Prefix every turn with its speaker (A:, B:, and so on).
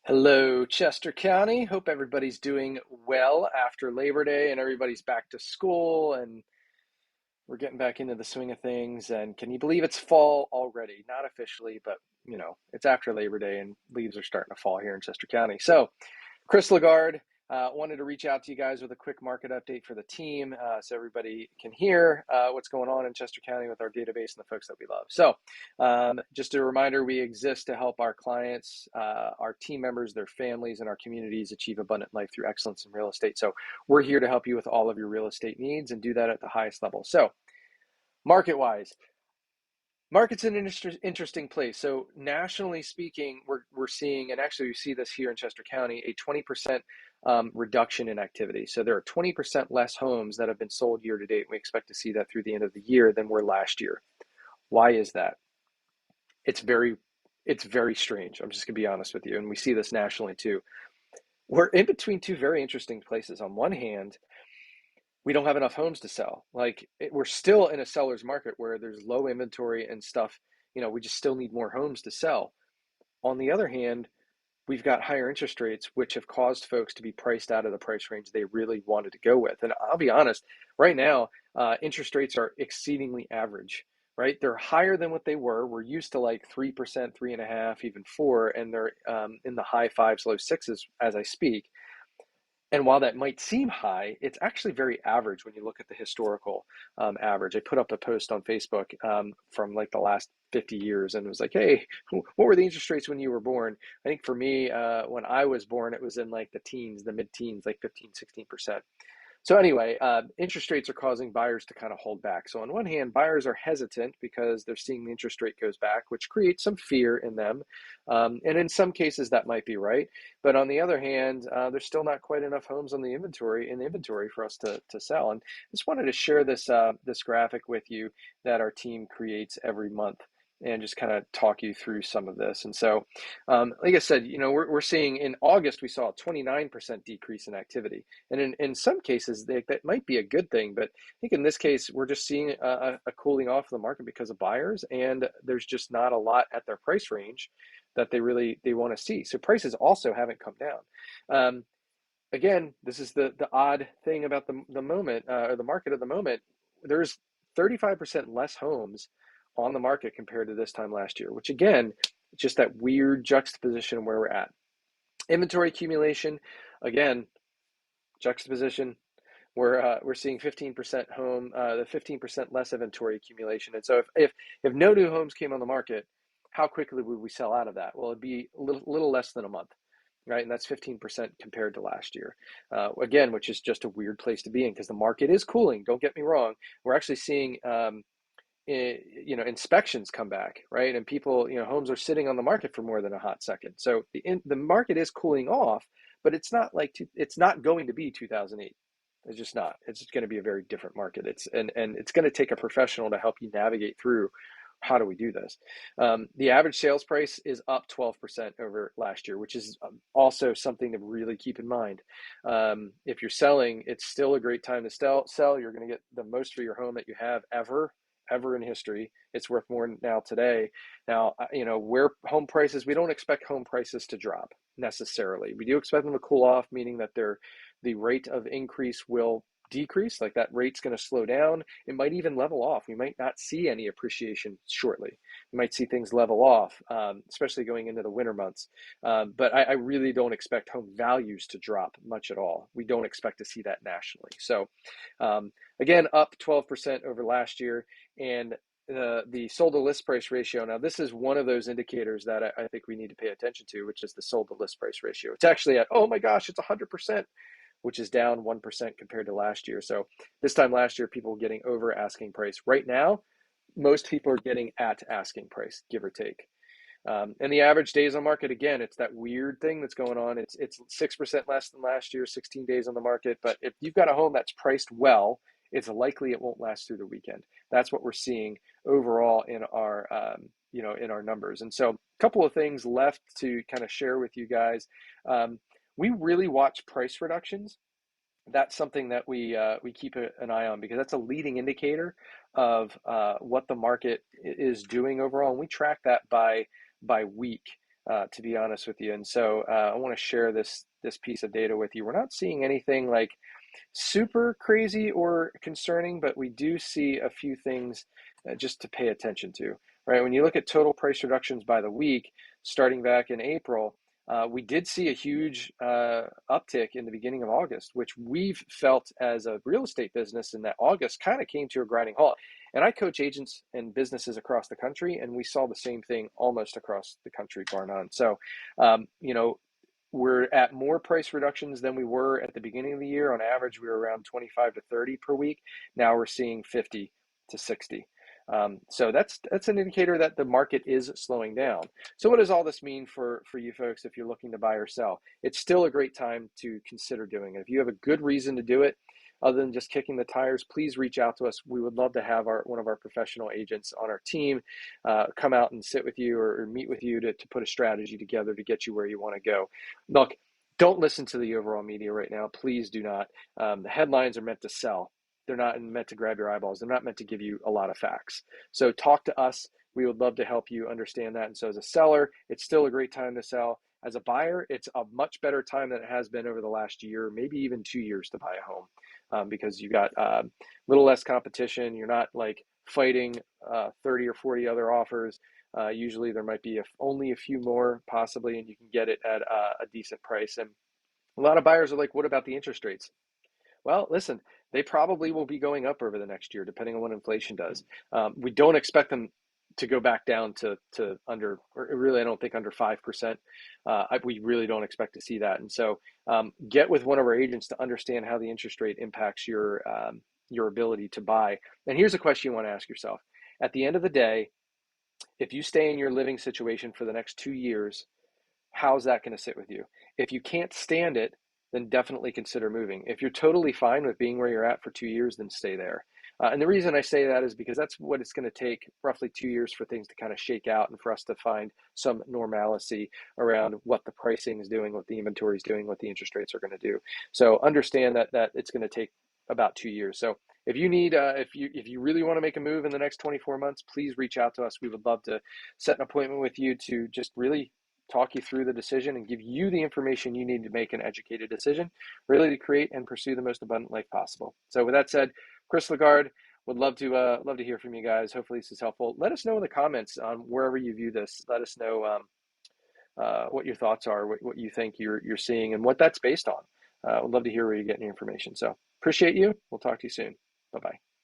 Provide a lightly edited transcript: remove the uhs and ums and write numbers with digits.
A: Hello, Chester County. Hope everybody's doing well after Labor Day and everybody's back to school and we're getting back into the swing of things. And can you believe it's fall already? Not officially, but it's after Labor Day and leaves are starting to fall here in Chester County. So Chris Lagarde wanted to reach out to you guys with a quick market update for the team so everybody can hear what's going on in Chester County with our database and the folks that we love. So just a reminder, we exist to help our clients, our team members, their families, and our communities achieve abundant life through excellence in real estate. So we're here to help you with all of your real estate needs and do that at the highest level. So market-wise, market's an interesting place. So nationally speaking, we're seeing, and actually we see this here in Chester County, a 20% reduction in activity. So there are 20% less homes that have been sold year to date. We expect to see that through the end of the year than were last year. Why is that? It's very strange. I'm just gonna be honest with you. And we see this nationally too. We're in between two very interesting places. On one hand, we don't have enough homes to sell. We're still in a seller's market where there's low inventory and stuff. We just still need more homes to sell. On the other hand, we've got higher interest rates, which have caused folks to be priced out of the price range they really wanted to go with. And I'll be honest, right now, interest rates are exceedingly average, right? They're higher than what they were. We're used to like 3%, 3.5%, even 4%, and they're in the high fives, low sixes as I speak. And while that might seem high, it's actually very average when you look at the historical average. I put up a post on Facebook from like the last 50 years and it was like, hey, what were the interest rates when you were born? I think for me, when I was born, it was in like the teens, the mid-teens, like 15, 16%. So anyway, interest rates are causing buyers to kind of hold back. So on one hand, buyers are hesitant because they're seeing the interest rate goes back, which creates some fear in them. And in some cases that might be right. But on the other hand, there's still not quite enough homes on the inventory for us to sell. And I just wanted to share this graphic with you that our team creates every month and just kind of talk you through some of this. And so, like I said, we're seeing in August, we saw a 29% decrease in activity. And in some cases, that might be a good thing. But I think in this case, we're just seeing a cooling off of the market because of buyers. And there's just not a lot at their price range that they want to see. So prices also haven't come down. Again, this is the odd thing about the moment or the market at the moment. There's 35% less homes on the market compared to this time last year, which again, just that weird juxtaposition where we're at. Inventory accumulation, again, juxtaposition. We're seeing 15% the 15% less inventory accumulation. And so if no new homes came on the market, how quickly would we sell out of that? Well, it'd be a little less than a month, right? And that's 15% compared to last year. Again, which is just a weird place to be in because the market is cooling. Don't get me wrong. We're actually seeing inspections come back, right? And people, homes are sitting on the market for more than a hot second. So the market is cooling off, but it's not going to be 2008. It's just not. It's just going to be a very different market. And it's going to take a professional to help you navigate through how do we do this. The average sales price is up 12% over last year, which is also something to really keep in mind. If you're selling, it's still a great time to sell. You're going to get the most for your home that you have ever in history. It's worth more now today. Now, where home prices, we don't expect home prices to drop necessarily. We do expect them to cool off, meaning that the rate of increase will decrease, like that rate's going to slow down. It might even level off. We might not see any appreciation shortly. We might see things level off, especially going into the winter months. But I really don't expect home values to drop much at all. We don't expect to see that nationally. So again, up 12% over last year. And the sold to list price ratio. Now, this is one of those indicators that I think we need to pay attention to, which is the sold to list price ratio. It's actually at, oh my gosh, it's 100%, which is down 1% compared to last year. So this time last year, people were getting over asking price. Right now, most people are getting at asking price, give or take. And the average days on market, again, it's that weird thing that's going on. It's 6% less than last year, 16 days on the market. But if you've got a home that's priced well, it's likely it won't last through the weekend. That's what we're seeing overall in our in our numbers. And so a couple of things left to kind of share with you guys. We really watch price reductions. That's something that we keep an eye on because that's a leading indicator of what the market is doing overall. And we track that by week. to be honest with you. And so I want to share this piece of data with you. We're not seeing anything like super crazy or concerning, but we do see a few things just to pay attention to, right? When you look at total price reductions by the week, starting back in April, we did see a huge uptick in the beginning of August, which we've felt as a real estate business in that August kind of came to a grinding halt. And I coach agents and businesses across the country, and we saw the same thing almost across the country, bar none. So, you know, we're at more price reductions than we were at the beginning of the year. On average, we were around 25 to 30 per week. Now we're seeing 50 to 60. So that's an indicator that the market is slowing down. So what does all this mean for you folks if you're looking to buy or sell? It's still a great time to consider doing it. If you have a good reason to do it, other than just kicking the tires, please reach out to us. We would love to have one of our professional agents on our team come out and sit with you or meet with you to put a strategy together to get you where you want to go. Look, don't listen to the overall media right now. Please do not. The headlines are meant to sell. They're not meant to grab your eyeballs. They're not meant to give you a lot of facts. So talk to us. We would love to help you understand that. And so as a seller, it's still a great time to sell. As a buyer, it's a much better time than it has been over the last year, maybe even 2 years to buy a home, because you got a little less competition. You're not like fighting 30 or 40 other offers. Usually there might be only a few more possibly, and you can get it at a decent price. And a lot of buyers are like, what about the interest rates? Well, listen, they probably will be going up over the next year, depending on what inflation does. We don't expect them to go back down to under, or really, I don't think under 5%. We really don't expect to see that. And so get with one of our agents to understand how the interest rate impacts your ability to buy. And here's a question you want to ask yourself. At the end of the day, if you stay in your living situation for the next 2 years, how's that going to sit with you? If you can't stand it, then definitely consider moving. If you're totally fine with being where you're at for 2 years, then stay there. And the reason I say that is because that's what it's going to take, roughly 2 years, for things to kind of shake out and for us to find some normalcy around what the pricing is doing, what the inventory is doing, what the interest rates are going to do. So understand that it's going to take about 2 years. So if you need, if you really want to make a move in the next 24 months, please reach out to us. We would love to set an appointment with you to just really talk you through the decision and give you the information you need to make an educated decision, really to create and pursue the most abundant life possible. So with that said, Chris Lagarde, would love to hear from you guys. Hopefully this is helpful. Let us know in the comments on wherever you view this. Let us know what your thoughts are, what you think you're seeing, and what that's based on. Would love to hear where you're getting your information. So appreciate you. We'll talk to you soon. Bye bye.